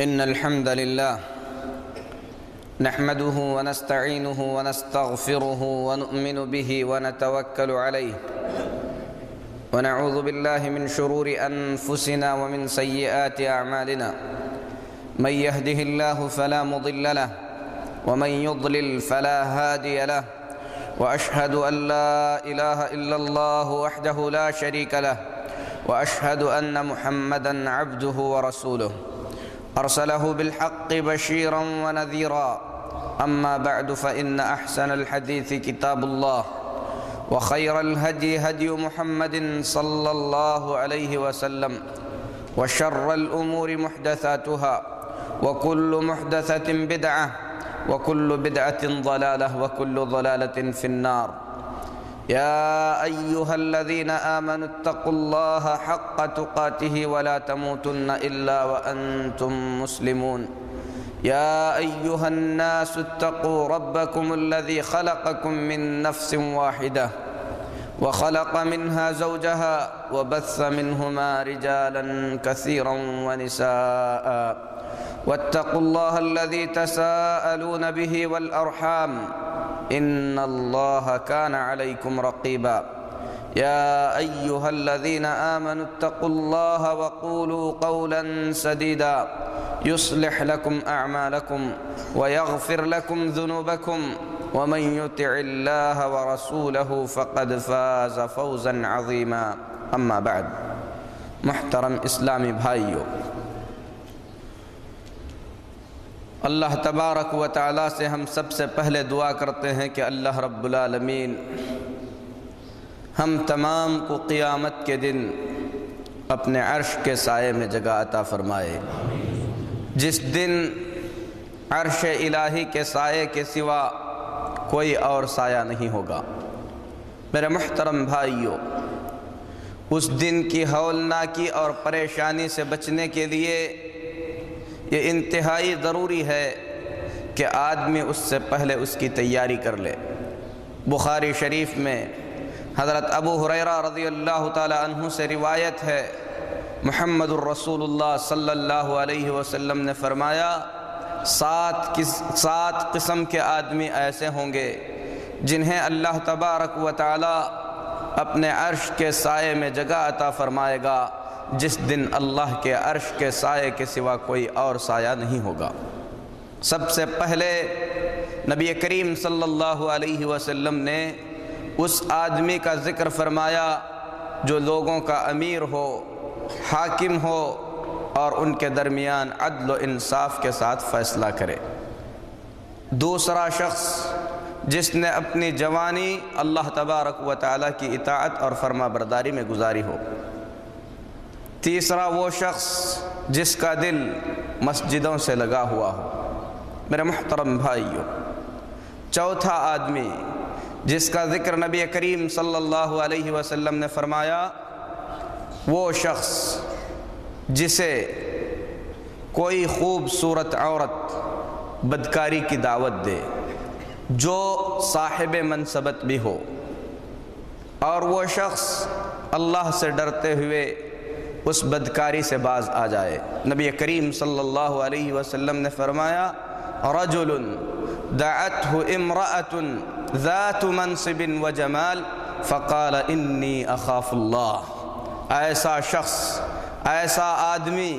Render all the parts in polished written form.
إن الحمد لله نحمده ونستعينه ونستغفره ونؤمن به ونتوكل عليه ونعوذ بالله من شرور أنفسنا ومن سيئات أعمالنا من يهده الله فلا مضل له ومن يضلل فلا هادي له وأشهد أن لا إله إلا الله وحده لا شريك له وأشهد أن محمدًا عبده ورسوله أرسله بالحق بشيرا ونذيرا أما بعد فإن أحسن الحديث كتاب الله وخير الهدي هدي محمد صلى الله عليه وسلم وشر الأمور محدثاتها وكل محدثة بدعة وكل بدعة ضلالة وكل ضلالة في النار يا أيها الذين آمنوا اتقوا الله حق تقاته ولا تموتن إلا وأنتم مسلمون يا أيها الناس اتقوا ربكم الذي خلقكم من نفس واحدة وخلق منها زوجها وبث منهما رجالا كثيرا ونساء واتقوا الله الذي تساءلون به والأرحام إن الله كان عليكم رقيبا يا أيها الذين آمنوا اتقوا الله وقولوا قولا سديدا يصلح لكم أعمالكم ويغفر لكم ذنوبكم ومن يطع الله ورسوله فقد فاز فوزا عظيما أما بعد محترم اسلامی بھائیو، اللہ تبارک و تعالیٰ سے ہم سب سے پہلے دعا کرتے ہیں کہ اللہ رب العالمین ہم تمام کو قیامت کے دن اپنے عرش کے سائے میں جگہ عطا فرمائے، جس دن عرش الہی کے سائے کے سوا کوئی اور سایہ نہیں ہوگا۔ میرے محترم بھائیو، اس دن کی ہولناکی اور پریشانی سے بچنے کے لیے یہ انتہائی ضروری ہے کہ آدمی اس سے پہلے اس کی تیاری کر لے۔ بخاری شریف میں حضرت ابو ہریرہ رضی اللہ تعالی عنہ سے روایت ہے، محمد الرسول اللہ صلی اللہ علیہ وسلم نے فرمایا، سات قسم کے آدمی ایسے ہوں گے جنہیں اللہ تبارک و تعالی اپنے عرش کے سائے میں جگہ عطا فرمائے گا، جس دن اللہ کے عرش کے سائے کے سوا کوئی اور سایہ نہیں ہوگا۔ سب سے پہلے نبی کریم صلی اللہ علیہ وسلم نے اس آدمی کا ذکر فرمایا جو لوگوں کا امیر ہو، حاکم ہو اور ان کے درمیان عدل و انصاف کے ساتھ فیصلہ کرے۔ دوسرا شخص جس نے اپنی جوانی اللہ تبارک و تعالیٰ کی اطاعت اور فرما برداری میں گزاری ہو۔ تیسرا وہ شخص جس کا دل مسجدوں سے لگا ہوا ہو۔ میرے محترم بھائیو، چوتھا آدمی جس کا ذکر نبی کریم صلی اللہ علیہ وسلم نے فرمایا، وہ شخص جسے کوئی خوبصورت عورت بدکاری کی دعوت دے، جو صاحب منصبت بھی ہو، اور وہ شخص اللہ سے ڈرتے ہوئے اس بدکاری سے باز آ جائے۔ نبی کریم صلی اللہ علیہ وسلم نے فرمایا، رجل دعته امرأة ذات منصب وجمال فقال انی اخاف اللہ۔ ایسا شخص، ایسا آدمی،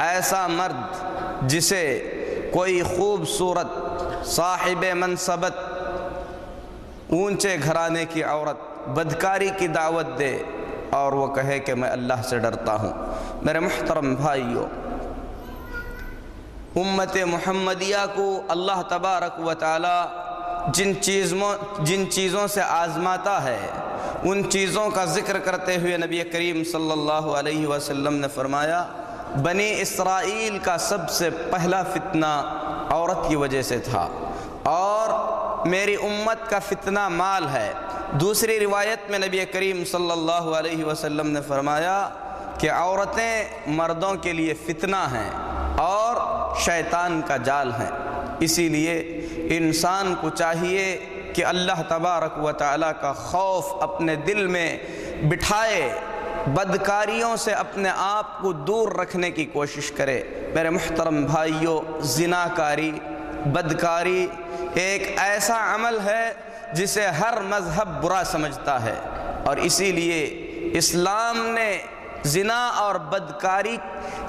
ایسا مرد جسے کوئی خوبصورت صاحب منصبت اونچے گھرانے کی عورت بدکاری کی دعوت دے اور وہ کہے کہ میں اللہ سے ڈرتا ہوں۔ میرے محترم بھائیو، امت محمدیہ کو اللہ تبارک و تعالی جن چیزوں سے آزماتا ہے، ان چیزوں کا ذکر کرتے ہوئے نبی کریم صلی اللہ علیہ وسلم نے فرمایا، بنی اسرائیل کا سب سے پہلا فتنہ عورت کی وجہ سے تھا، اور میری امت کا فتنہ مال ہے۔ دوسری روایت میں نبی کریم صلی اللہ علیہ وسلم نے فرمایا کہ عورتیں مردوں کے لیے فتنہ ہیں اور شیطان کا جال ہیں۔ اسی لیے انسان کو چاہیے کہ اللہ تبارک و تعالیٰ کا خوف اپنے دل میں بٹھائے بدکاریوں سے اپنے آپ کو دور رکھنے کی کوشش کرے۔ میرے محترم بھائیوں، زناکاری، بدکاری ایک ایسا عمل ہے جسے ہر مذہب برا سمجھتا ہے، اور اسی لیے اسلام نے زنا اور بدکاری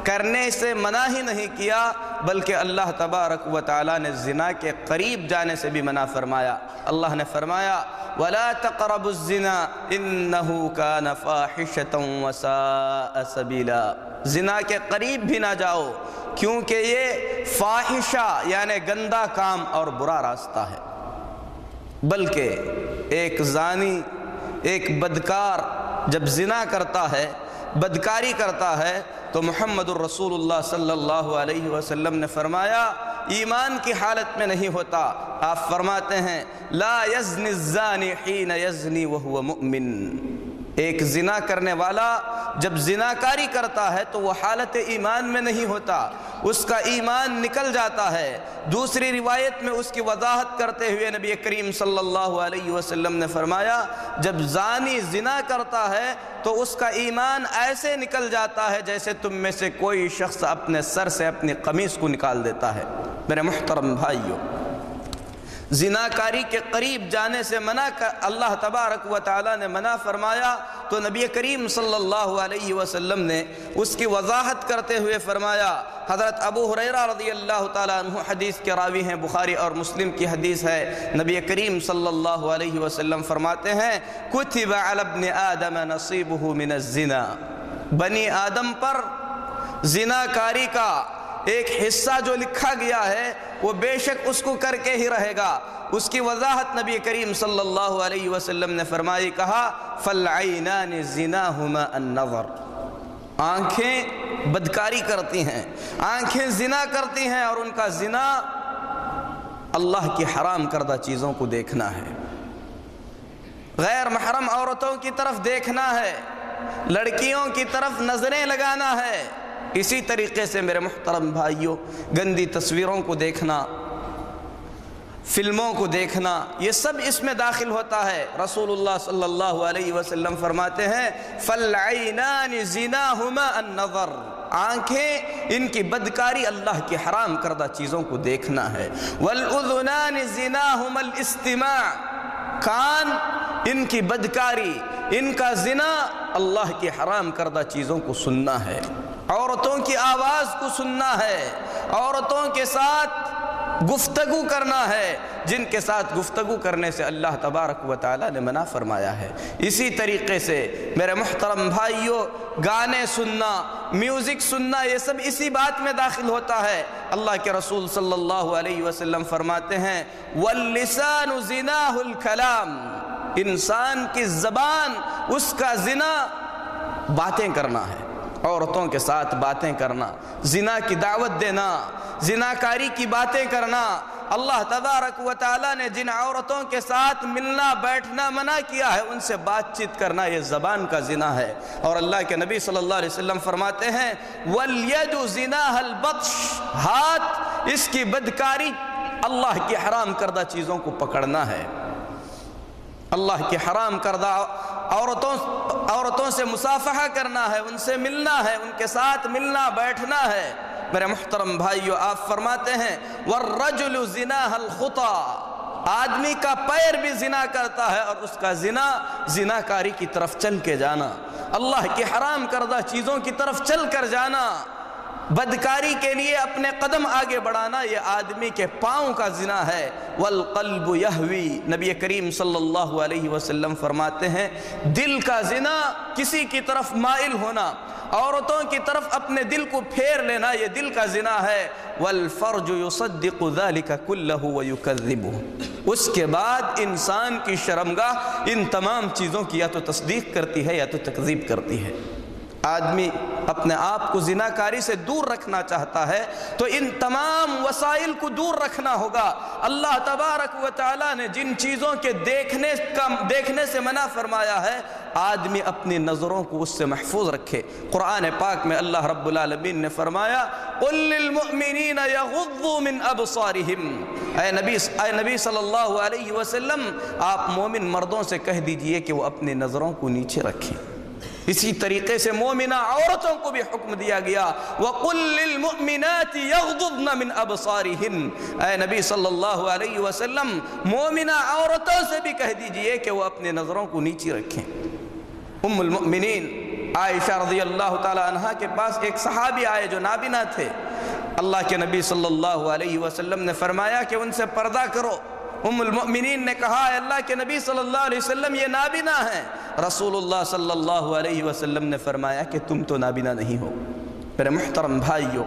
کرنے سے منع ہی نہیں کیا، بلکہ اللہ تبارک و تعالیٰ نے زنا کے قریب جانے سے بھی منع فرمایا۔ اللہ نے فرمایا وَلَا تَقْرَبُوا الزِّنَا إِنَّهُ كَانَ فَاحِشَةً وَسَاءَ سَبِيلًا، زنا کے قریب بھی نہ جاؤ، کیونکہ یہ فاحشہ یعنی گندہ کام اور برا راستہ ہے۔ بلکہ ایک زانی، ایک بدکار جب زنا کرتا ہے، بدکاری کرتا ہے، تو محمد الرسول اللہ صلی اللہ علیہ وسلم نے فرمایا ایمان کی حالت میں نہیں ہوتا۔ آپ فرماتے ہیں لا یزنی الزانی حین یزنی وہو مؤمن، ایک زنا کرنے والا جب زناکاری کرتا ہے تو وہ حالت ایمان میں نہیں ہوتا، اس کا ایمان نکل جاتا ہے۔ دوسری روایت میں اس کی وضاحت کرتے ہوئے نبی کریم صلی اللہ علیہ وسلم نے فرمایا جب زانی زنا کرتا ہے تو اس کا ایمان ایسے نکل جاتا ہے جیسے تم میں سے کوئی شخص اپنے سر سے اپنی قمیص کو نکال دیتا ہے۔ میرے محترم بھائیوں، زناکاری کے قریب جانے سے منع اللہ تبارک و تعالیٰ نے منع فرمایا، تو نبی کریم صلی اللہ علیہ وسلم نے اس کی وضاحت کرتے ہوئے فرمایا، حضرت ابو ہریرہ رضی اللہ تعالیٰ عنہ حدیث کے راوی ہیں، بخاری اور مسلم کی حدیث ہے، نبی کریم صلی اللہ علیہ وسلم فرماتے ہیں کتب علی ابن آدم نصیبہ من الزنا، بنی آدم پر زناکاری کا ایک حصہ جو لکھا گیا ہے وہ بے شک اس کو کر کے ہی رہے گا۔ اس کی وضاحت نبی کریم صلی اللہ علیہ وسلم نے فرمائی، کہا فالعینان زناہما النظر، آنکھیں بدکاری کرتی ہیں، آنکھیں زنا کرتی ہیں، اور ان کا زنا اللہ کی حرام کردہ چیزوں کو دیکھنا ہے، غیر محرم عورتوں کی طرف دیکھنا ہے، لڑکیوں کی طرف نظریں لگانا ہے۔ اسی طریقے سے میرے محترم بھائیوں، گندی تصویروں کو دیکھنا، فلموں کو دیکھنا، یہ سب اس میں داخل ہوتا ہے۔ رسول اللہ صلی اللہ علیہ وسلم فرماتے ہیں فالعینان زناہما النظر، آنکھیں ان کی بدکاری اللہ کی حرام کردہ چیزوں کو دیکھنا ہے۔ والاذنان زناہما الاستماع، کان ان کی بدکاری، ان کا زنا اللہ کی حرام کردہ چیزوں کو سننا ہے، عورتوں کی آواز کو سننا ہے، عورتوں کے ساتھ گفتگو کرنا ہے، جن کے ساتھ گفتگو کرنے سے اللہ تبارک و تعالیٰ نے منع فرمایا ہے۔ اسی طریقے سے میرے محترم بھائیوں، گانے سننا، میوزک سننا، یہ سب اسی بات میں داخل ہوتا ہے۔ اللہ کے رسول صلی اللہ علیہ وسلم فرماتے ہیں واللسان زناہ الکلام، انسان کی زبان اس کا زنا باتیں کرنا ہے، عورتوں کے ساتھ باتیں کرنا، زنا کی دعوت دینا، زناکاری کی باتیں کرنا۔ اللہ تبارک و تعالیٰ نے جن عورتوں کے ساتھ ملنا بیٹھنا منع کیا ہے ان سے بات چیت کرنا، یہ زبان کا زنا ہے۔ اور اللہ کے نبی صلی اللہ علیہ وسلم فرماتے ہیں وَالْيَدُ زِنَاهَا الْبَطْشِ، ہاتھ اس کی بدکاری اللہ کی حرام کردہ چیزوں کو پکڑنا ہے، اللہ کی حرام کردہ عورتوں سے مصافحہ کرنا ہے، ان سے ملنا ہے، ان کے ساتھ ملنا بیٹھنا ہے۔ میرے محترم بھائیو، آپ فرماتے ہیں وَالرَّجُلُ زِنَاهَا الْخُطَى، آدمی کا پیر بھی زنا کرتا ہے، اور اس کا زناکاری کی طرف چل کے جانا، اللہ کی حرام کردہ چیزوں کی طرف چل کر جانا، بدکاری کے لیے اپنے قدم آگے بڑھانا، یہ آدمی کے پاؤں کا زنا ہے۔ والقلب یہوی، نبی کریم صلی اللہ علیہ وسلم فرماتے ہیں دل کا زنا، کسی کی طرف مائل ہونا، عورتوں کی طرف اپنے دل کو پھیر لینا، یہ دل کا زنا ہے۔ والفرج یصدق ذلك كله ويكذبه، اس کے بعد انسان کی شرمگاہ ان تمام چیزوں کی یا تو تصدیق کرتی ہے یا تو تکذیب کرتی ہے۔ آدمی اپنے آپ کو زناکاری سے دور رکھنا چاہتا ہے تو ان تمام وسائل کو دور رکھنا ہوگا۔ اللہ تبارک و تعالیٰ نے جن چیزوں کے دیکھنے سے منع فرمایا ہے، آدمی اپنی نظروں کو اس سے محفوظ رکھے۔ قرآن پاک میں اللہ رب العالمین نے فرمایا قُلْ لِلْمُؤْمِنِينَ يَغُضُّوا مِنْ أَبْصَارِهِمْ، اے نبی صلی اللہ علیہ وسلم، آپ مومن مردوں سے کہہ دیجئے کہ وہ اپنی نظروں کو نیچے رکھیں۔ اسی طریقے سے مومنہ عورتوں کو بھی حکم دیا گیا وَقُلْ لِلْمُؤْمِنَاتِ يَغْضُضْنَ مِنْ أَبْصَارِهِنْ، اے نبی صلی اللہ علیہ وسلم مومنہ عورتوں سے بھی کہہ دیجئے کہ وہ اپنے نظروں کو نیچی رکھیں۔ ام المؤمنین عائشہ رضی اللہ تعالی عنہ کے پاس ایک صحابی آئے جو نابینا تھے۔ اللہ کے نبی صلی اللہ علیہ وسلم نے فرمایا کہ ان سے پردہ کرو۔ ام المؤمنین نے کہا اے اللہ کے نبی صلی اللہ علیہ وسلم یہ نابینا ہیں۔ رسول اللہ صلی اللہ علیہ وسلم نے فرمایا کہ تم تو نابینا نہیں ہو۔ میرے محترم بھائیو،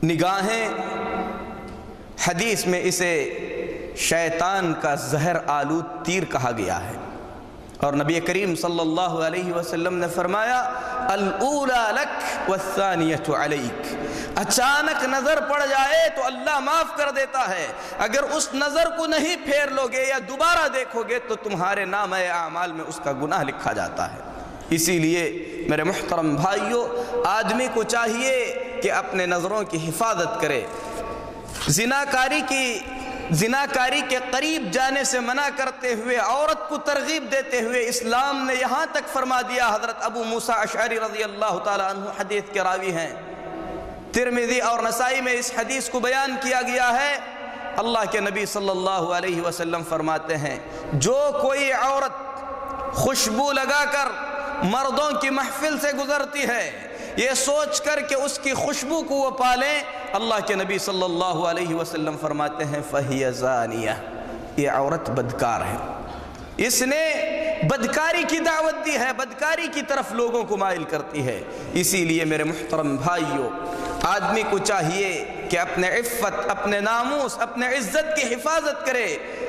نگاہیں حدیث میں اسے شیطان کا زہر آلود تیر کہا گیا ہے، اور نبی کریم صلی اللہ علیہ وسلم نے فرمایا الاولی لک والثانیۃ علیک، اچانک نظر پڑ جائے تو اللہ معاف کر دیتا ہے، اگر اس نظر کو نہیں پھیر لوگے یا دوبارہ دیکھو گے تو تمہارے نامہ اعمال میں اس کا گناہ لکھا جاتا ہے۔ اسی لیے میرے محترم بھائیوں، آدمی کو چاہیے کہ اپنے نظروں کی حفاظت کرے۔ زناکاری کے قریب جانے سے منع کرتے ہوئے، عورت کو ترغیب دیتے ہوئے اسلام نے یہاں تک فرما دیا، حضرت ابو موسیٰ اشعری رضی اللہ تعالی عنہ حدیث کے راوی ہیں، ترمذی اور نسائی میں اس حدیث کو بیان کیا گیا ہے۔ اللہ کے نبی صلی اللہ علیہ وسلم فرماتے ہیں جو کوئی عورت خوشبو لگا کر مردوں کی محفل سے گزرتی ہے یہ سوچ کر کہ اس کی خوشبو کو وہ پالیں، اللہ کے نبی صلی اللہ علیہ وسلم فرماتے ہیں فَهِيَ زَانِيَةٌ، یہ عورت بدکار ہے، اس نے بدکاری کی دعوت دی ہے، بدکاری کی طرف لوگوں کو مائل کرتی ہے۔ اسی لیے میرے محترم بھائیوں، آدمی کو چاہیے کہ اپنے عفت، اپنے ناموس، اپنے عزت کی حفاظت کرے۔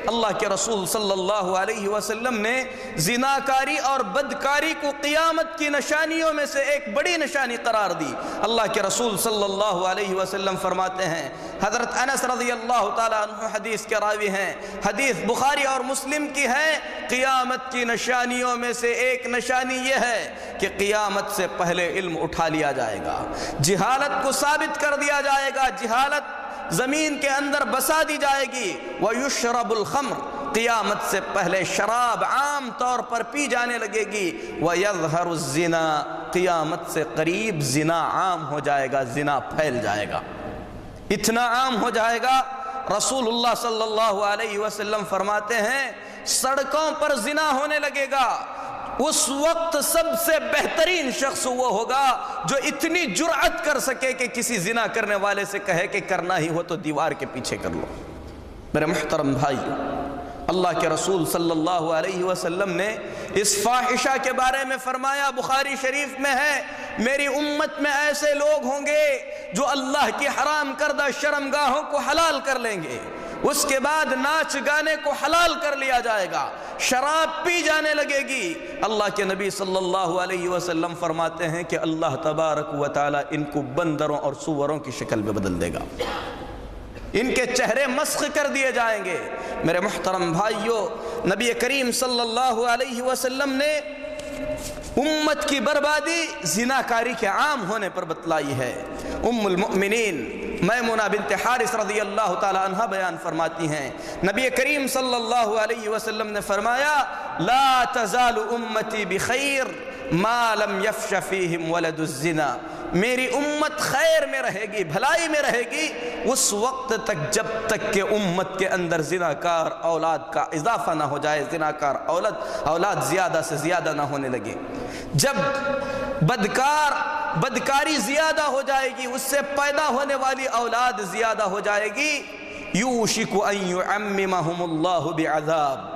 اللہ کے رسول صلی اللہ علیہ وسلم نے زناکاری اور بدکاری کو قیامت کی نشانیوں میں سے ایک بڑی نشانی قرار دی۔ اللہ کے رسول صلی اللہ علیہ وسلم فرماتے ہیں، حضرت انس رضی اللہ تعالیٰ عنہ حدیث کے راوی ہیں، حدیث بخاری اور مسلم کی ہے، قیامت کی نشانیوں میں سے ایک نشانی یہ ہے کہ قیامت سے پہلے علم اٹھا لیا جائے گا، جہالت کو ثابت کر دیا جائے گا، جہالت زمین کے اندر بسا دی جائے گی۔ وَيُشْرَبُ الْخَمْرُ، قیامت سے پہلے شراب عام طور پر پی جانے لگے گی۔ وَيَظْهَرُ الزِّنَا، قیامت سے قریب زنا عام ہو جائے گا، زنا پھیل جائے گا، اتنا عام ہو جائے گا۔ رسول اللہ صلی اللہ علیہ وسلم فرماتے ہیں سڑکوں پر زنا ہونے لگے گا، اس وقت سب سے بہترین شخص وہ ہوگا جو اتنی جرأت کر سکے کہ کسی زنا کرنے والے سے کہے کہ کرنا ہی ہو تو دیوار کے پیچھے کر لو۔ میرے محترم بھائیو، اللہ کے رسول صلی اللہ علیہ وسلم نے اس فاحشہ کے بارے میں فرمایا، بخاری شریف میں ہے، میری امت میں ایسے لوگ ہوں گے جو اللہ کی حرام کردہ شرمگاہوں کو حلال کر لیں گے، اس کے بعد ناچ گانے کو حلال کر لیا جائے گا، شراب پی جانے لگے گی۔ اللہ کے نبی صلی اللہ علیہ وسلم فرماتے ہیں کہ اللہ تبارک و تعالی ان کو بندروں اور سوروں کی شکل میں بدل دے گا، ان کے چہرے مسخ کر دیے جائیں گے۔ میرے محترم بھائیو، نبی کریم صلی اللہ علیہ وسلم نے امت کی بربادی زناکاری کے عام ہونے پر بتلائی ہے۔ ام المؤمنین میمونہ بنت حارث رضی اللہ تعالی عنہ بیان فرماتی ہیں، نبی کریم صلی اللہ علیہ وسلم نے فرمایا لا تزال امتی بخیر ما لم یفش فیہم ولد الزنا، میری امت خیر میں رہے گی، بھلائی میں رہے گی اس وقت تک جب تک کہ امت کے اندر زناکار اولاد کا اضافہ نہ ہو جائے، زناکار اولاد زیادہ سے زیادہ نہ ہونے لگے۔ جب بدکاری زیادہ ہو جائے گی، اس سے پیدا ہونے والی اولاد زیادہ ہو جائے گی، یوشک ان یعممہم اللہ بعذاب،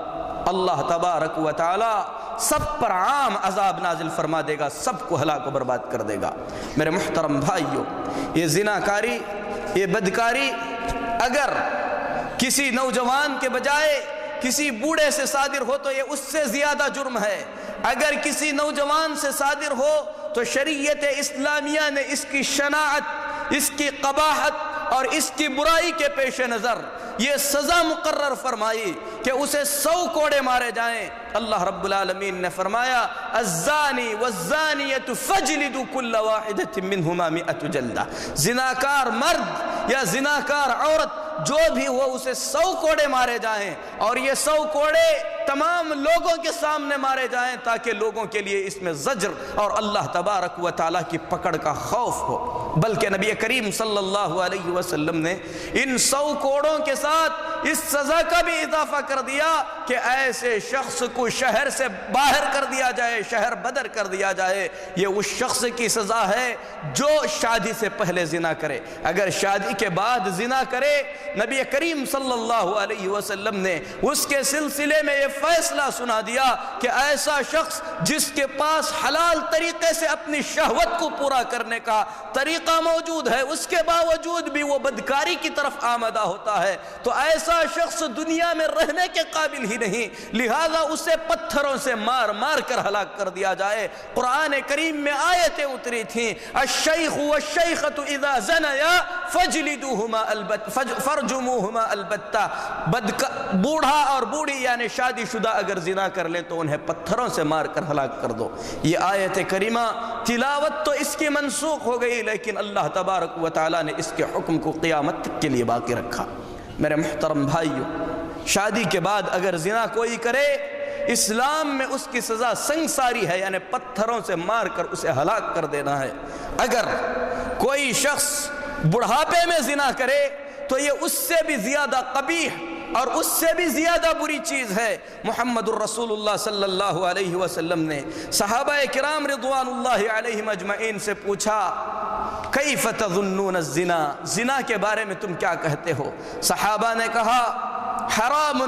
اللہ تبارک و تعالی سب پر عام عذاب نازل فرما دے گا، سب کو ہلاک و برباد کر دے گا۔ میرے محترم بھائیو، یہ زناکاری، یہ بدکاری اگر کسی نوجوان کے بجائے کسی بوڑھے سے صادر ہو تو یہ اس سے زیادہ جرم ہے، اگر کسی نوجوان سے صادر ہو تو شریعت اسلامیہ نے اس کی شناعت، اس کی قباحت اور اس کی برائی کے پیش نظر یہ سزا مقرر فرمائی کہ اسے 100 کوڑے مارے جائیں۔ اللہ رب العالمین نے فرمایا الزانی والزانیۃ فاجلدوا کل واحدۃ منہما 100 جلدہ، زناکار مرد یا زناکار عورت جو بھی ہو اسے 100 کوڑے مارے جائیں، اور یہ 100 کوڑے تمام لوگوں کے سامنے مارے جائیں تاکہ لوگوں کے لیے اس میں زجر اور اللہ تبارک و تعالیٰ کی پکڑ کا خوف ہو۔ بلکہ نبی کریم صلی اللہ علیہ وسلم نے ان 100 کوڑوں کے ساتھ اس سزا کا بھی اضافہ کر دیا کہ ایسے شخص کو شہر سے باہر کر دیا جائے، شہر بدر کر دیا جائے۔ یہ اس شخص کی سزا ہے جو شادی سے پہلے زنا کرے۔ اگر شادی کے بعد زنا کرے، نبی کریم صلی اللہ علیہ وسلم نے اس کے سلسلے میں یہ فیصلہ سنا دیا کہ ایسا شخص جس کے پاس حلال طریقے سے اپنی شہوت کو پورا کرنے کا طریقہ موجود ہے، اس کے باوجود بھی وہ بدکاری کی طرف آمدہ ہوتا ہے، تو ایسا شخص دنیا میں رہنے کے قابل ہی نہیں، لہذا اسے پتھروں سے مار مار کر ہلاک کر دیا جائے۔ قرآن کریم میں آیتیں اتری تھیں، الشیخ والشیخۃ اذا زنیا فرجموہما البتہ، بوڑھا اور بوڑھی یعنی شادی شدہ اگر زنا کر لیں تو انہیں پتھروں سے مار کر ہلاک کر دو۔ یہ آیت کریمہ تلاوت تو اس کی منسوخ ہو گئی، لیکن اللہ تبارک و تعالیٰ نے اس کے حکم کو قیامت تک کے لیے باقی رکھا۔ میرے محترم بھائیو، شادی کے بعد اگر زنا کوئی کرے، اسلام میں اس کی سزا سنگساری ہے، یعنی پتھروں سے مار کر اسے ہلاک کر دینا ہے۔ اگر کوئی شخص بڑھاپے میں زنا کرے تو یہ اس سے بھی زیادہ قبیح اور اس سے بھی زیادہ بری چیز ہے۔ محمد الرسول اللہ صلی اللہ علیہ وسلم نے صحابہ کرام رضوان اللہ علیہم اجمعین سے پوچھا، کیف تظنون الزنا، زنا کے بارے میں تم کیا کہتے ہو؟ صحابہ نے کہا، حرام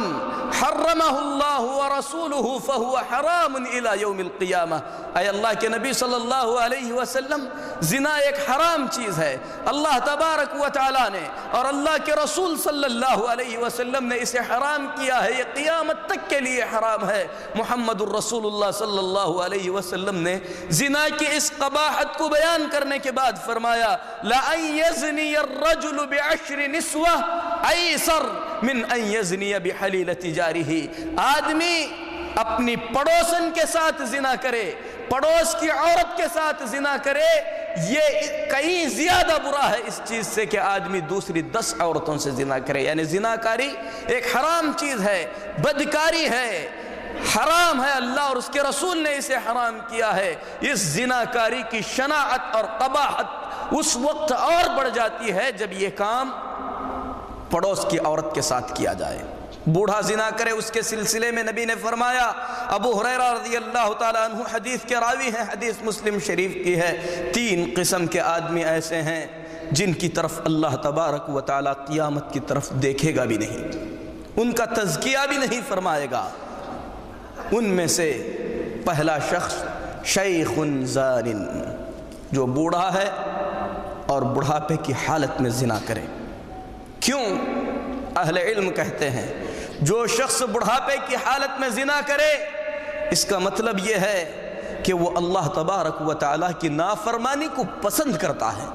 حرمہ اللہ ورسولہ فہو حرام الی یوم القیامہ۔ اے اللہ کے نبی صلی اللہ علیہ وسلم، زنا ایک حرام چیز ہے، اللہ تبارک و تعالیٰ نے اور اللہ کے رسول صلی اللہ علیہ وسلم نے اسے حرام کیا ہے، یہ قیامت تک کے لیے حرام ہے۔ محمد الرسول اللہ صلی اللہ علیہ وسلم نے زنا کی اس قباحت کو بیان کرنے کے بعد فرمایا، لَأَن يَزْنِيَ الرَّجُلُ بِعَشْرِ نِسْوَةٍ أَيْسَرُ مِنْ أَن يَزْنِيَ بِحَلِيلَةِ جَارِهِ۔ آدمی اپنی پڑوسن کے ساتھ زنا کرے، پڑوس کی عورت کے ساتھ زنا کرے، یہ کہیں زیادہ برا ہے اس چیز سے کہ آدمی دوسری 10 عورتوں سے زنا کرے۔ یعنی زناکاری ایک حرام چیز ہے، بدکاری ہے، حرام ہے، اللہ اور اس کے رسول نے اسے حرام کیا ہے۔ اس زناکاری کی شناعت اور قباحت اس وقت اور بڑھ جاتی ہے جب یہ کام پڑوس کی عورت کے ساتھ کیا جائے۔ بوڑھا زنا کرے، اس کے سلسلے میں نبی نے فرمایا، ابو ہریرہ رضی اللہ تعالیٰ عنہ حدیث کے راوی ہیں، حدیث مسلم شریف کی ہے، 3 قسم کے آدمی ایسے ہیں جن کی طرف اللہ تبارک و تعالیٰ قیامت کی طرف دیکھے گا بھی نہیں، ان کا تزکیہ بھی نہیں فرمائے گا۔ ان میں سے پہلا شخص شیخ زان، جو بوڑھا ہے اور بڑھاپے کی حالت میں زنا کرے۔ کیوں؟ اہل علم کہتے ہیں جو شخص بڑھاپے کی حالت میں زنا کرے، اس کا مطلب یہ ہے کہ وہ اللہ تبارک و تعالیٰ کی نافرمانی کو پسند کرتا ہے،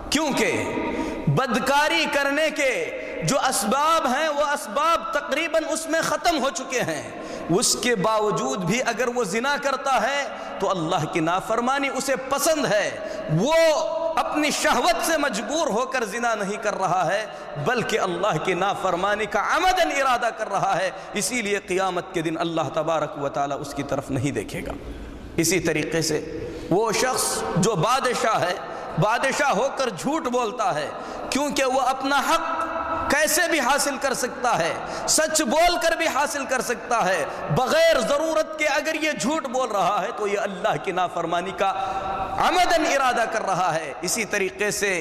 کیونکہ بدکاری کرنے کے جو اسباب ہیں وہ اسباب تقریباً اس میں ختم ہو چکے ہیں، اس کے باوجود بھی اگر وہ زنا کرتا ہے تو اللہ کی نافرمانی اسے پسند ہے، وہ اپنی شہوت سے مجبور ہو کر زنا نہیں کر رہا ہے بلکہ اللہ کی نافرمانی کا عمدن ارادہ کر رہا ہے، اسی لیے قیامت کے دن اللہ تبارک و تعالیٰ اس کی طرف نہیں دیکھے گا۔ اسی طریقے سے وہ شخص جو بادشاہ ہے، بادشاہ ہو کر جھوٹ بولتا ہے، کیونکہ وہ اپنا حق کیسے بھی حاصل کر سکتا ہے، سچ بول کر بھی حاصل کر سکتا ہے، بغیر ضرورت کے اگر یہ جھوٹ بول رہا ہے تو یہ اللہ کی نافرمانی کا عمدن ارادہ کر رہا ہے۔ اسی طریقے سے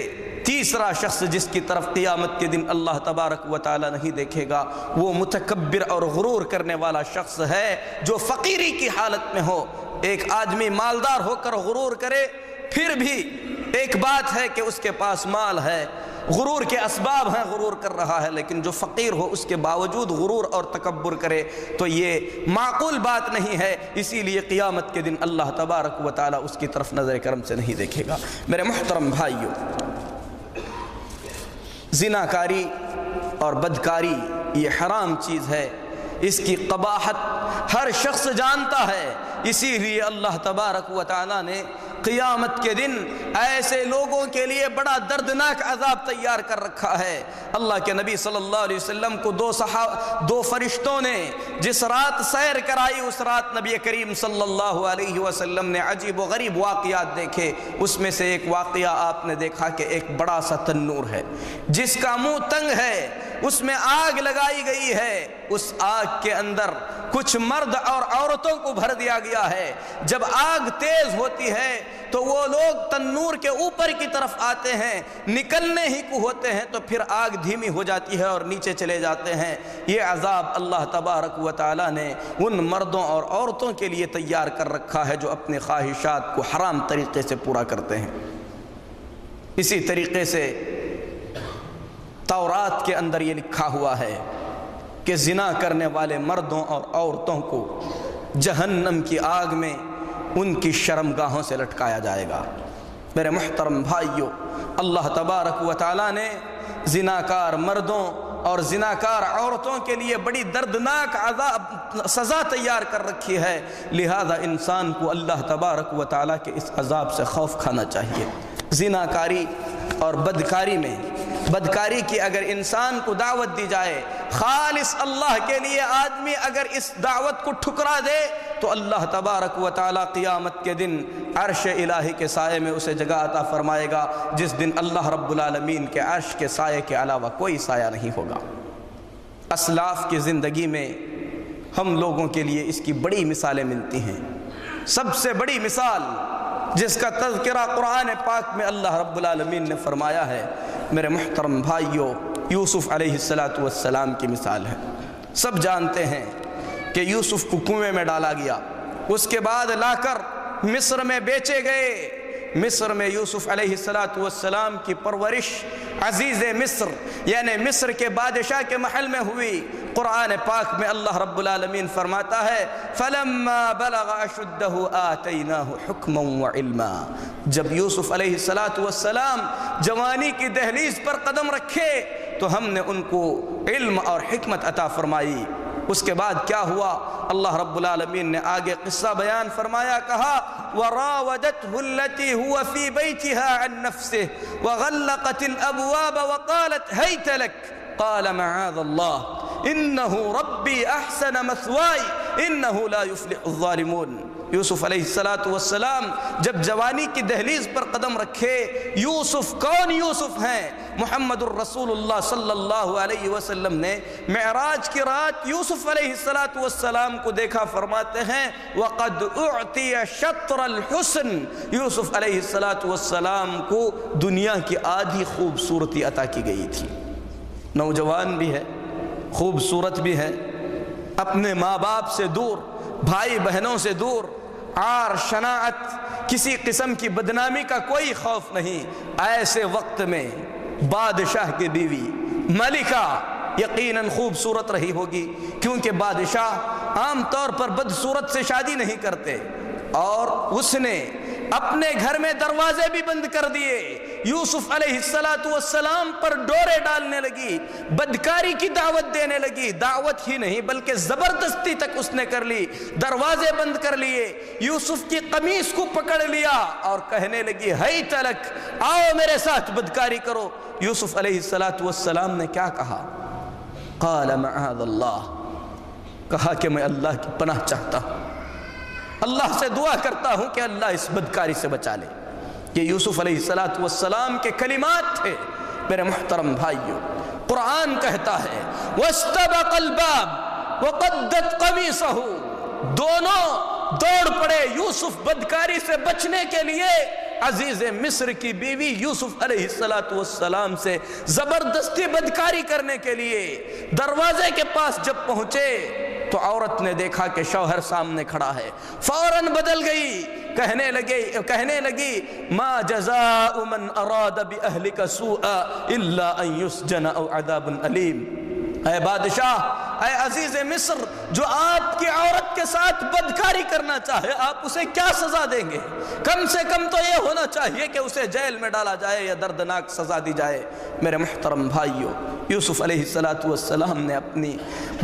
تیسرا شخص جس کی طرف قیامت کے دن اللہ تبارک و تعالی نہیں دیکھے گا، وہ متکبر اور غرور کرنے والا شخص ہے جو فقیری کی حالت میں ہو۔ ایک آدمی مالدار ہو کر غرور کرے، پھر بھی ایک بات ہے کہ اس کے پاس مال ہے، غرور کے اسباب ہیں، غرور کر رہا ہے، لیکن جو فقیر ہو اس کے باوجود غرور اور تکبر کرے تو یہ معقول بات نہیں ہے۔ اسی لیے قیامت کے دن اللہ تبارک و تعالی اس کی طرف نظر کرم سے نہیں دیکھے گا۔ میرے محترم بھائیوں، زناکاری اور بدکاری یہ حرام چیز ہے، اس کی قباحت ہر شخص جانتا ہے، اسی لیے اللہ تبارک و تعالی نے قیامت کے دن ایسے لوگوں کے لیے بڑا دردناک عذاب تیار کر رکھا ہے۔ اللہ کے نبی صلی اللہ علیہ وسلم کو دو فرشتوں نے جس رات سیر کرائی، اس رات نبی کریم صلی اللہ علیہ وسلم نے عجیب و غریب واقعات دیکھے۔ اس میں سے ایک واقعہ آپ نے دیکھا کہ ایک بڑا سا تنور ہے جس کا منہ تنگ ہے، اس میں آگ لگائی گئی ہے، اس آگ کے اندر کچھ مرد اور عورتوں کو بھر دیا گیا ہے۔ جب آگ تیز ہوتی ہے تو وہ لوگ تنور کے اوپر کی طرف آتے ہیں، نکلنے ہی کو ہوتے ہیں تو پھر آگ دھیمی ہو جاتی ہے اور نیچے چلے جاتے ہیں۔ یہ عذاب اللہ تبارک و تعالی نے ان مردوں اور عورتوں کے لیے تیار کر رکھا ہے جو اپنے خواہشات کو حرام طریقے سے پورا کرتے ہیں۔ اسی طریقے سے تورات کے اندر یہ لکھا ہوا ہے کہ زنا کرنے والے مردوں اور عورتوں کو جہنم کی آگ میں ان کی شرمگاہوں سے لٹکایا جائے گا۔ میرے محترم بھائیو، اللہ تبارک و تعالیٰ نے زناکار مردوں اور زناکار عورتوں کے لیے بڑی دردناک عذاب سزا تیار کر رکھی ہے، لہذا انسان کو اللہ تبارک و تعالیٰ کے اس عذاب سے خوف کھانا چاہیے۔ زناکاری اور بدکاری کی اگر انسان کو دعوت دی جائے، خالص اللہ کے لیے آدمی اگر اس دعوت کو ٹھکرا دے تو اللہ تبارک و تعالیٰ قیامت کے دن عرش الہی کے سائے میں اسے جگہ عطا فرمائے گا، جس دن اللہ رب العالمین کے عرش کے سائے کے علاوہ کوئی سایہ نہیں ہوگا۔ اسلاف کی زندگی میں ہم لوگوں کے لیے اس کی بڑی مثالیں ملتی ہیں۔ سب سے بڑی مثال جس کا تذکرہ قرآن پاک میں اللہ رب العالمین نے فرمایا ہے، میرے محترم بھائیو، یوسف علیہ السلام کی مثال ہے۔ سب جانتے ہیں کہ یوسف کو کنویں میں ڈالا گیا، اس کے بعد لا کر مصر میں بیچے گئے۔ مصر میں یوسف علیہ السلام کی پرورش عزیز مصر یعنی مصر کے بادشاہ کے محل میں ہوئی۔ قرآن پاک میں اللہ رب العالمین فرماتا ہے فَلَمَّا بَلَغَ أَشُدَّهُ آتَيْنَاهُ حُكْمًا وَعِلْمًا۔ جب یوسف علیہ السلام جوانی کی دہلیز پر قدم رکھے تو ہم نے ان کو علم اور حکمت عطا فرمائی۔ اس کے بعد کیا ہوا؟ اللہ رب العالمین نے آگے قصہ بیان فرمایا، کہا وَرَاوَدَتْهُ الَّتِي هُوَ فِي بَيْتِهَا عَن نَفْسِهِ وَغَلَّقَتِ الْأَبْوَابَ وَقَالَتْ هَيْتَ لَكَ قَالَ مَعَاذَ اللَّهِ إِنَّهُ رَبِّي أَحْسَنَ مَثْوَايَ إِنَّهُ لَا يُفْلِحُ الظَّالِمُونَ۔ یوسف علیہ السلام جب جوانی کی دہلیز پر قدم رکھے، یوسف کون یوسف ہیں؟ محمد الرسول اللہ صلی اللہ علیہ وسلم نے معراج کی رات یوسف علیہ السلام کو دیکھا، فرماتے ہیں وَقَدْ أُعْتِيَ شَطْرَ الْحُسْنِ۔ یوسف علیہ السلام کو دنیا کی آدھی خوبصورتی عطا کی گئی تھی۔ نوجوان بھی ہے، خوبصورت بھی ہے، اپنے ماں باپ سے دور، بھائی بہنوں سے دور، عار شناعت کسی قسم کی بدنامی کا کوئی خوف نہیں۔ ایسے وقت میں بادشاہ کی بیوی ملکہ یقیناً خوبصورت رہی ہوگی، کیونکہ بادشاہ عام طور پر بدصورت سے شادی نہیں کرتے، اور اس نے اپنے گھر میں دروازے بھی بند کر دیے۔ یوسف علیہ السلام پر ڈورے ڈالنے لگی، بدکاری کی دعوت دینے لگی، دعوت ہی نہیں بلکہ زبردستی تک اس نے کر لی، دروازے بند کر لیے، یوسف کی قمیص کو پکڑ لیا اور کہنے لگی ہیت لک، آؤ میرے ساتھ بدکاری کرو۔ یوسف علیہ السلام نے کیا کہا؟ قال معاذ اللہ، کہا کہ میں اللہ کی پناہ چاہتا ہوں، اللہ سے دعا کرتا ہوں کہ اللہ اس بدکاری سے بچا لے۔ یہ یوسف علیہ السلام کے کلمات تھے۔ میرے محترم بھائیو، قرآن کہتا ہے وَاسْتَبَقَ الْبَابَ وَقَدَّتْ قَمِيصَهُ، دونوں دوڑ پڑے یوسف بدکاری سے بچنے کے لیے۔ عزیز مصر کی بیوی یوسف علیہ السلام سے زبردستی بدکاری کرنے کے لیے دروازے کے پاس جب پہنچے تو عورت نے دیکھا کہ شوہر سامنے کھڑا ہے، فوراً بدل گئی، کہنے لگی ما جزاء من اراد باہلک سوءا الا ان یسجن او عذاب علیم۔ اے بادشاہ، اے عزیز مصر، جو آپ کی عورت کے ساتھ بدکاری کرنا چاہے آپ اسے کیا سزا دیں گے؟ کم سے کم تو یہ ہونا چاہیے کہ اسے جیل میں ڈالا جائے یا دردناک سزا دی جائے۔ میرے محترم بھائیو، یوسف علیہ السلام نے اپنی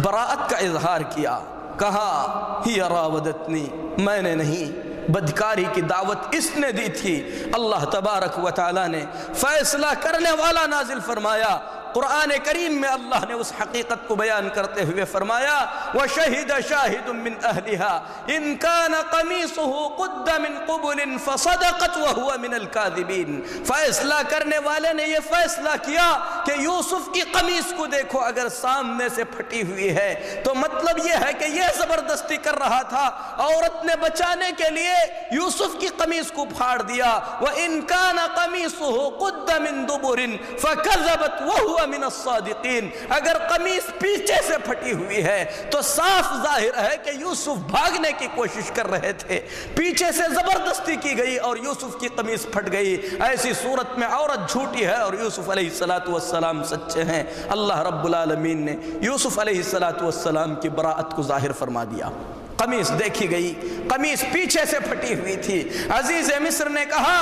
براءت کا اظہار کیا، کہا ہی راودتنی، میں نے نہیں، بدکاری کی دعوت اس نے دی تھی۔ اللہ تبارک و تعالیٰ نے فیصلہ کرنے والا نازل فرمایا۔ قرآن کریم میں اللہ نے اس حقیقت کو بیان کرتے ہوئے فرمایا وَشَهِدَ شَاهِدٌ مِّنْ أَهْلِهَا إِنْ كَانَ قَمِيصُهُ قُدَّ مِنْ قُبُلٍ فَصَدَقَتْ وَهُوَ مِنَ الْكَاذِبِينَ۔ فیصلہ کرنے والے نے یہ فیصلہ کیا کہ یوسف کی قمیص کو دیکھو، اگر سامنے سے پھٹی ہوئی ہے تو مطلب یہ ہے کہ یہ زبردستی کر رہا تھا، عورت نے بچانے کے لیے یوسف کی قمیص کو پھاڑ دیا۔ وَإِنْ كَانَ قَمِيصُهُ قُدَّ مِنْ دُبُرٍ فَكَذَبَتْ وَهُوَ من الصادقین۔ اگر قمیص پیچھے سے پھٹی ہوئی ہے تو صاف ظاہر ہے کہ یوسف بھاگنے کی کوشش کر رہے تھے، پیچھے سے زبردستی کی گئی اور یوسف کی قمیص پھٹ گئی۔ ایسی صورت میں عورت جھوٹی ہے اور یوسف علیہ السلام سچے ہیں۔ اللہ رب العالمین نے یوسف علیہ السلام کی براءت کو ظاہر فرما دیا۔ قمیص دیکھی گئی، قمیص پیچھے سے پھٹی ہوئی تھی۔ عزیز مصر نے کہا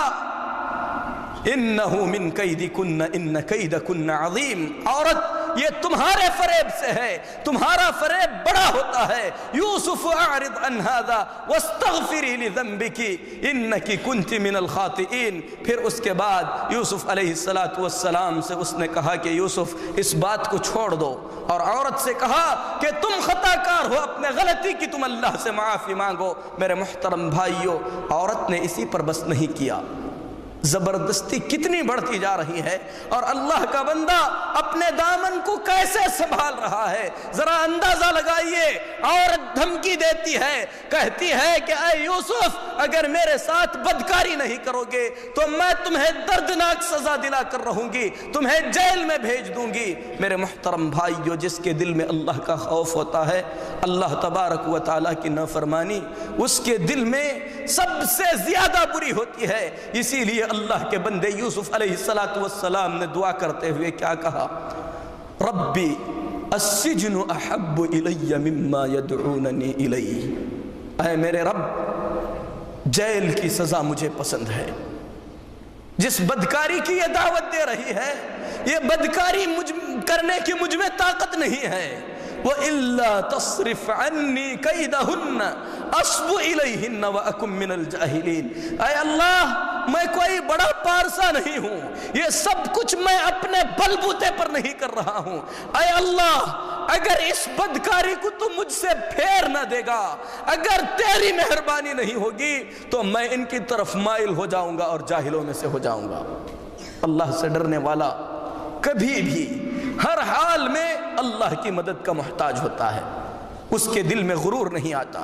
انہو من کیدکن ان کیدکن عظیم، عورت یہ تمہارے فریب سے ہے، تمہارا فریب بڑا ہوتا ہے۔ یوسف اعرض عن ھذا واستغفری لذنبک انک کنت من الخاطئین۔ پھر اس کے بعد یوسف علیہ السلام سے اس نے کہا کہ یوسف اس بات کو چھوڑ دو، اور عورت سے کہا کہ تم خطا کار ہو، اپنے غلطی کی تم اللہ سے معافی مانگو۔ میرے محترم بھائیو، عورت نے اسی پر بس نہیں کیا، زبردستی کتنی بڑھتی جا رہی ہے، اور اللہ کا بندہ اپنے دامن کو کیسے سنبھال رہا ہے۔ ذرا اندازہ لگائیے، عورت دھمکی دیتی ہے، کہتی ہے کہ اے یوسف اگر میرے ساتھ بدکاری نہیں کرو گے تو میں تمہیں دردناک سزا دلا کر رہوں گی، تمہیں جیل میں بھیج دوں گی۔ میرے محترم بھائیو، جس کے دل میں اللہ کا خوف ہوتا ہے، اللہ تبارک و تعالیٰ کی نافرمانی اس کے دل میں سب سے زیادہ بری ہوتی ہے۔ اسی لیے اللہ کے بندے یوسف علیہ السلام نے دعا کرتے ہوئے کیا کہا؟ ربی السجن احب الی مما یدعوننی الیہ، اے میرے رب جیل کی سزا مجھے پسند ہے۔ جس بدکاری کی یہ دعوت دے رہی ہے، یہ بدکاری کرنے کی مجھ میں طاقت نہیں ہے۔ وَإِلَّا تَصْرِفْ عَنِّي كَيْدَهُنَّ أَصْبُ إِلَيْهِنَّ وَأَكُمْ مِنَ الْجَاهِلِينَ۔ اے اللہ میں کوئی بڑا پارسا نہیں ہوں، یہ سب کچھ میں اپنے بلبوتے پر نہیں کر رہا ہوں۔ اے اللہ اگر اس بدکاری کو تو مجھ سے پھیر نہ دے گا، اگر تیری مہربانی نہیں ہوگی تو میں ان کی طرف مائل ہو جاؤں گا اور جاہلوں میں سے ہو جاؤں گا۔ اللہ سے ڈرنے والا کبھی بھی ہر حال میں اللہ کی مدد کا محتاج ہوتا ہے۔ اس کے دل میں غرور نہیں آتا،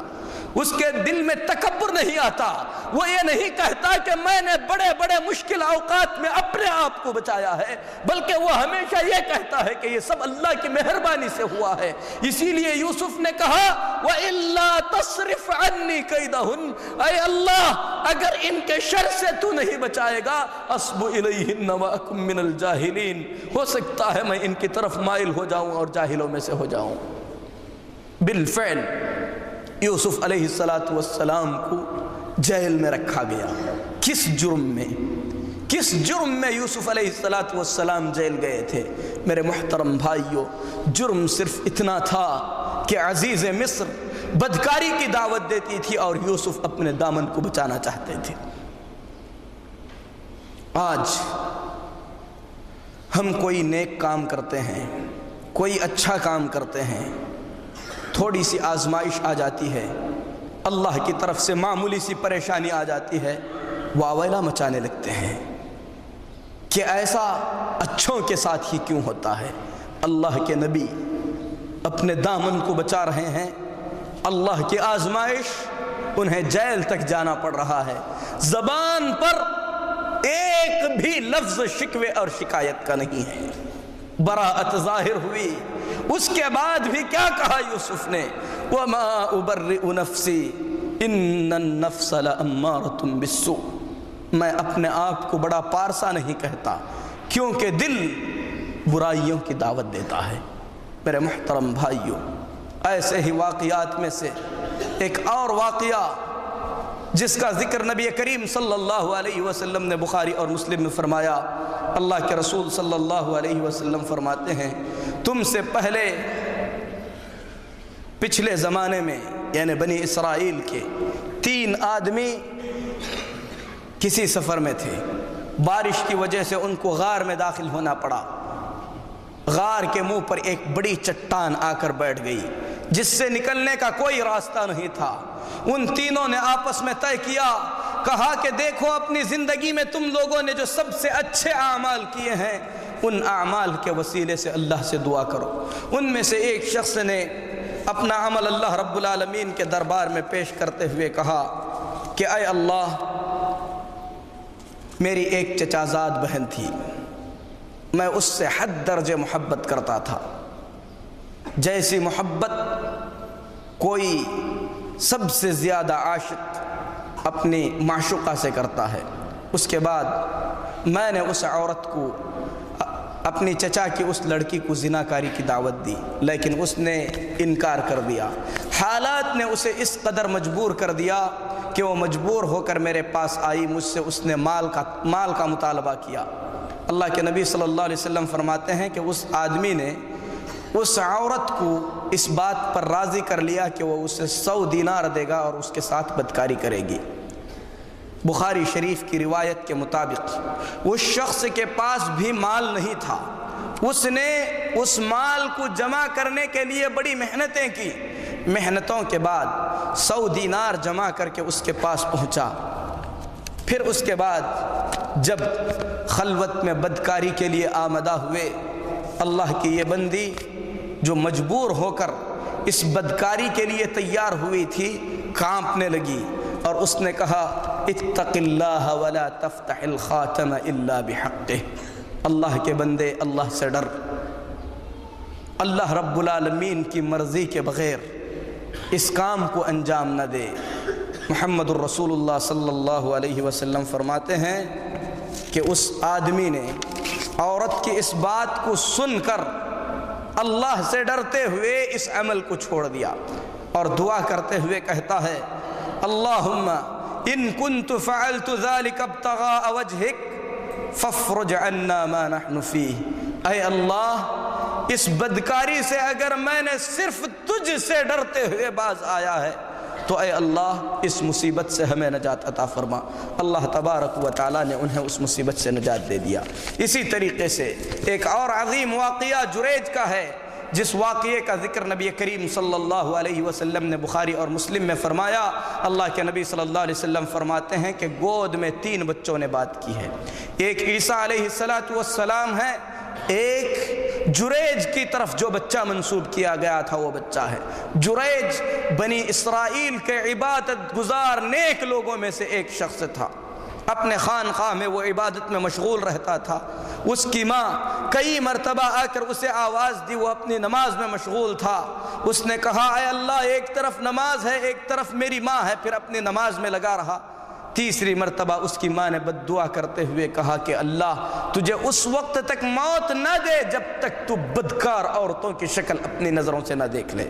اس کے دل میں تکبر نہیں آتا، وہ یہ نہیں کہتا کہ میں نے بڑے بڑے مشکل اوقات میں اپنے آپ کو بچایا ہے، بلکہ وہ ہمیشہ یہ کہتا ہے کہ یہ سب اللہ کی مہربانی سے ہوا ہے۔ اسی لیے یوسف نے کہا وَإِلَّا تَصْرِفْ عَنِّي كَيْدَهُنَّ، اے اللہ اگر ان کے شر سے تو نہیں بچائے گا أَصْبُ إِلَيْهِنَّ وَأَكُمْ مِنَ الْجَاهِلِينَ، ہو سکتا ہے میں ان کی طرف مائل ہو جاؤں اور جاہلوں میں سے ہو جاؤں۔ بالفعل یوسف علیہ السلام کو جیل میں رکھا گیا۔ کس جرم میں، کس جرم میں یوسف علیہ السلام جیل گئے تھے؟ میرے محترم بھائیو، جرم صرف اتنا تھا کہ عزیز مصر بدکاری کی دعوت دیتی تھی اور یوسف اپنے دامن کو بچانا چاہتے تھے۔ آج ہم کوئی نیک کام کرتے ہیں، کوئی اچھا کام کرتے ہیں، تھوڑی سی آزمائش آ جاتی ہے، اللہ کی طرف سے معمولی سی پریشانی آ جاتی ہے، واویلا مچانے لگتے ہیں کہ ایسا اچھوں کے ساتھ ہی کیوں ہوتا ہے۔ اللہ کے نبی اپنے دامن کو بچا رہے ہیں، اللہ کی آزمائش انہیں جیل تک جانا پڑ رہا ہے، زبان پر ایک بھی لفظ شکوے اور شکایت کا نہیں ہے، براءت ظاہر ہوئی۔ اس کے بعد بھی کیا کہا یوسف نے؟ وَمَا أُبَرِّئُ نَفْسِي إِنَّ النَّفْسَ لَأَمَّارَةٌ بِالسُّوءِ، میں اپنے آپ کو بڑا پارسا نہیں کہتا کیونکہ دل برائیوں کی دعوت دیتا ہے۔ میرے محترم بھائیوں، ایسے ہی واقعات میں سے ایک اور واقعہ جس کا ذکر نبی کریم صلی اللہ علیہ وسلم نے بخاری اور مسلم میں فرمایا۔ اللہ کے رسول صلی اللہ علیہ وسلم فرماتے ہیں تم سے پہلے پچھلے زمانے میں یعنی بنی اسرائیل کے 3 آدمی کسی سفر میں تھے، بارش کی وجہ سے ان کو غار میں داخل ہونا پڑا۔ غار کے منہ پر ایک بڑی چٹان آ کر بیٹھ گئی جس سے نکلنے کا کوئی راستہ نہیں تھا۔ ان تینوں نے آپس میں طے کیا، کہا کہ دیکھو اپنی زندگی میں تم لوگوں نے جو سب سے اچھے اعمال کیے ہیں ان اعمال کے وسیلے سے اللہ سے دعا کرو۔ ان میں سے ایک شخص نے اپنا عمل اللہ رب العالمین کے دربار میں پیش کرتے ہوئے کہا کہ اے اللہ، میری ایک چچازاد بہن تھی، میں اس سے حد درجے محبت کرتا تھا، جیسی محبت کوئی سب سے زیادہ عاشق اپنی معشوقہ سے کرتا ہے۔ اس کے بعد میں نے اس عورت کو، اپنی چچا کی اس لڑکی کو زناکاری کی دعوت دی، لیکن اس نے انکار کر دیا۔ حالات نے اسے اس قدر مجبور کر دیا کہ وہ مجبور ہو کر میرے پاس آئی، مجھ سے اس نے مال کا مطالبہ کیا۔ اللہ کے نبی صلی اللہ علیہ وسلم فرماتے ہیں کہ اس آدمی نے اس عورت کو اس بات پر راضی کر لیا کہ وہ اسے 100 دینار دے گا اور اس کے ساتھ بدکاری کرے گی۔ بخاری شریف کی روایت کے مطابق اس شخص کے پاس بھی مال نہیں تھا، اس نے اس مال کو جمع کرنے کے لیے بڑی محنتیں کی۔ محنتوں کے بعد 100 دینار جمع کر کے اس کے پاس پہنچا۔ پھر اس کے بعد جب خلوت میں بدکاری کے لیے آمدہ ہوئے، اللہ کی یہ بندی جو مجبور ہو کر اس بدکاری کے لیے تیار ہوئی تھی کانپنے لگی اور اس نے کہا اتق اللہ ولا تفتح الخاتم الا بحقہ، اللہ کے بندے اللہ سے ڈر، اللہ رب العالمین کی مرضی کے بغیر اس کام کو انجام نہ دے۔ محمد الرسول اللہ صلی اللہ علیہ وسلم فرماتے ہیں کہ اس آدمی نے عورت کی اس بات کو سن کر اللہ سے ڈرتے ہوئے اس عمل کو چھوڑ دیا اور دعا کرتے ہوئے کہتا ہے اللہم ان کنت فعلت ذلك ابتغاء وجهك فافرج عنا ما نحن فيه، اے اللہ اس بدکاری سے اگر میں نے صرف تجھ سے ڈرتے ہوئے باز آیا ہے تو اے اللہ اس مصیبت سے ہمیں نجات عطا فرما۔ اللہ تبارک و تعالیٰ نے انہیں اس مصیبت سے نجات دے دیا۔ اسی طریقے سے ایک اور عظیم واقعہ جریج کا ہے، جس واقعے کا ذکر نبی کریم صلی اللہ علیہ وسلم نے بخاری اور مسلم میں فرمایا۔ اللہ کے نبی صلی اللہ علیہ وسلم فرماتے ہیں کہ گود میں 3 بچوں نے بات کی ہے، ایک عیسیٰ علیہ السلام ہے، ایک جریج کی طرف جو بچہ منسوب کیا گیا تھا وہ بچہ ہے۔ جریج بنی اسرائیل کے عبادت گزار نیک لوگوں میں سے ایک شخص تھا، اپنے خانقاہ میں وہ عبادت میں مشغول رہتا تھا۔ اس کی ماں کئی مرتبہ آ کر اسے آواز دی، وہ اپنی نماز میں مشغول تھا۔ اس نے کہا اے اللہ ایک طرف نماز ہے ایک طرف میری ماں ہے، پھر اپنی نماز میں لگا رہا۔ تیسری مرتبہ اس کی ماں نے بد دعا کرتے ہوئے کہا کہ اللہ تجھے اس وقت تک موت نہ دے جب تک تو بدکار عورتوں کی شکل اپنی نظروں سے نہ دیکھ لے۔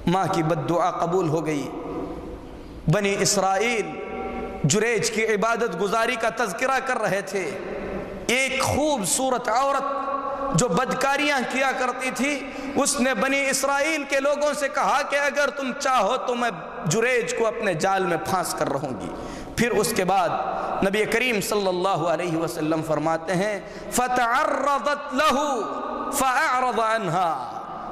ماں کی بد دعا قبول ہو گئی۔ بنی اسرائیل جریج کی عبادت گزاری کا تذکرہ کر رہے تھے۔ ایک خوبصورت عورت جو بدکاریاں کیا کرتی تھی، اس نے بنی اسرائیل کے لوگوں سے کہا کہ اگر تم چاہو تو میں جریج کو اپنے جال میں پھانس کر رہوں گی۔ پھر اس کے بعد نبی کریم صلی اللہ علیہ وسلم فرماتے ہیں فَتَعَرَّضَتْ لَهُ فَأَعْرَضَ عَنْهَا،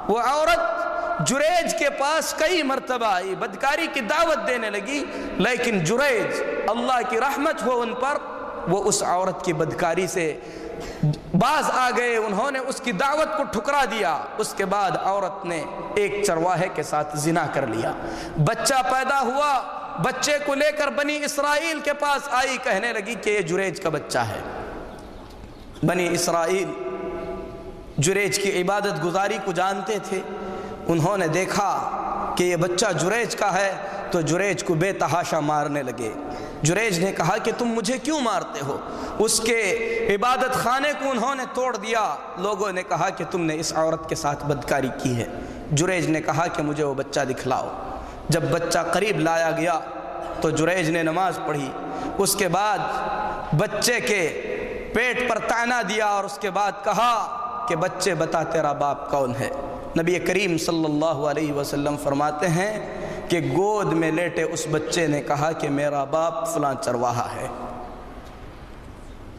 وہ عورت جریج کے پاس کئی مرتبہ آئی، بدکاری کی دعوت دینے لگی، لیکن جریج اللہ کی رحمت ہو ان پر، وہ اس عورت کی بدکاری سے باز آ گئے، انہوں نے اس کی دعوت کو ٹھکرا دیا۔ اس کے بعد عورت نے ایک چرواہے کے ساتھ زنا کر لیا، بچہ پیدا ہوا، بچے کو لے کر بنی اسرائیل کے پاس آئی، کہنے لگی کہ یہ جریج کا بچہ ہے۔ بنی اسرائیل جریج کی عبادت گزاری کو جانتے تھے، انہوں نے دیکھا کہ یہ بچہ جریج کا ہے تو جریج کو بے تحاشا مارنے لگے۔ جریج نے کہا کہ تم مجھے کیوں مارتے ہو؟ اس کے عبادت خانے کو انہوں نے توڑ دیا۔ لوگوں نے کہا کہ تم نے اس عورت کے ساتھ بدکاری کی ہے۔ جریج نے کہا کہ مجھے وہ بچہ دکھلاؤ۔ جب بچہ قریب لایا گیا تو جریج نے نماز پڑھی، اس کے بعد بچے کے پیٹ پر طعنہ دیا اور اس کے بعد کہا کہ بچے بتا تیرا باپ کون ہے؟ نبی کریم صلی اللہ علیہ وسلم فرماتے ہیں کہ گود میں لیٹے اس بچے نے کہا کہ میرا باپ فلاں چرواہا ہے۔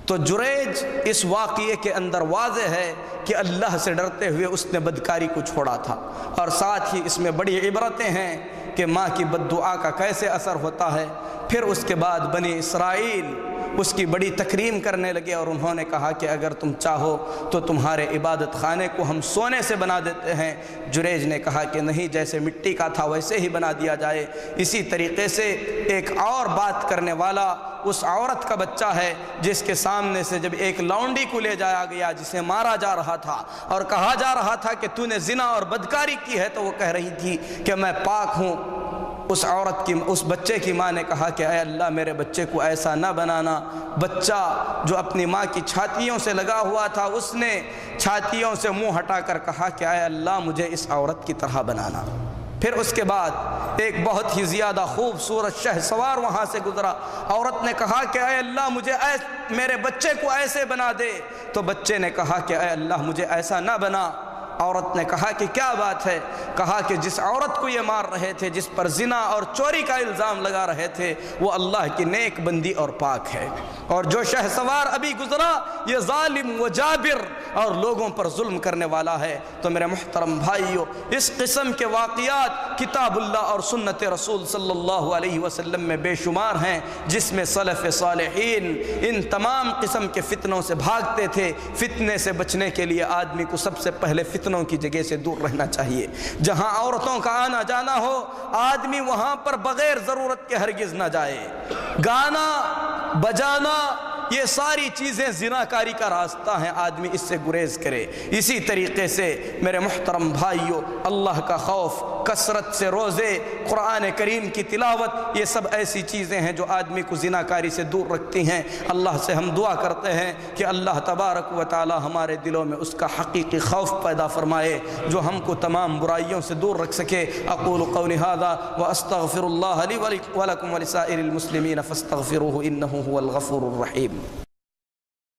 تو جریج اس واقعے کے اندر واضح ہے کہ اللہ سے ڈرتے ہوئے اس نے بدکاری کو چھوڑا تھا، اور ساتھ ہی اس میں بڑی عبرتیں ہیں کہ ماں کی بد دعا کا کیسے اثر ہوتا ہے۔ پھر اس کے بعد بنی اسرائیل اس کی بڑی تکریم کرنے لگے، اور انہوں نے کہا کہ اگر تم چاہو تو تمہارے عبادت خانے کو ہم سونے سے بنا دیتے ہیں۔ جریج نے کہا کہ نہیں، جیسے مٹی کا تھا ویسے ہی بنا دیا جائے۔ اسی طریقے سے ایک اور بات کرنے والا اس عورت کا بچہ ہے جس کے سامنے سے جب ایک لونڈی کو لے جایا گیا جسے مارا جا رہا تھا اور کہا جا رہا تھا کہ تو نے زنا اور بدکاری کی ہے، تو وہ کہہ رہی تھی کہ میں پاک ہوں۔ اس بچے کی ماں نے کہا کہ اے اللہ میرے بچے کو ایسا نہ بنانا۔ بچہ جو اپنی ماں کی چھاتیوں سے لگا ہوا تھا، اس نے چھاتیوں سے منہ ہٹا کر کہا کہ اے اللہ مجھے اس عورت کی طرح بنانا۔ پھر اس کے بعد ایک بہت ہی زیادہ خوبصورت شہ سوار وہاں سے گزرا۔ عورت نے کہا کہ اے اللہ مجھے میرے بچے کو ایسے بنا دے، تو بچے نے کہا کہ اے اللہ مجھے ایسا نہ بنا۔ عورت نے کہا کہ کیا بات ہے؟ کہا کہ جس عورت کو یہ مار رہے تھے، جس پر زنا اور چوری کا الزام لگا رہے تھے، وہ اللہ کی نیک بندی اور پاک ہے، اور جو شہ سوار ابھی گزرا یہ ظالم و جابر اور لوگوں پر ظلم کرنے والا ہے۔ تو میرے محترم بھائیو، اس قسم کے واقعات کتاب اللہ اور سنت رسول صلی اللہ علیہ وسلم میں بے شمار ہیں، جس میں سلف صالحین ان تمام قسم کے فتنوں سے بھاگتے تھے۔ فتنے سے بچنے کے لیے آدمی کو سب سے پہلے فتنوں کی جگہ سے دور رہنا چاہیے۔ جہاں عورتوں کا آنا جانا ہو، آدمی وہاں پر بغیر ضرورت کے ہرگز نہ جائے۔ گانا بجانا یہ ساری چیزیں زناکاری کا راستہ ہیں، آدمی اس سے گریز کرے۔ اسی طریقے سے میرے محترم بھائیو، اللہ کا خوف، کثرت سے روزے، قرآن کریم کی تلاوت، یہ سب ایسی چیزیں ہیں جو آدمی کو زناکاری سے دور رکھتی ہیں۔ اللہ سے ہم دعا کرتے ہیں کہ اللہ تبارک و تعالی ہمارے دلوں میں اس کا حقیقی خوف پیدا فرمائے جو ہم کو تمام برائیوں سے دور رکھ سکے۔ اقول قولی ھذا واستغفر اللہ لی ولکم ولسائر المسلمین فاستغفروہ انہ هو الغفور الرحیم۔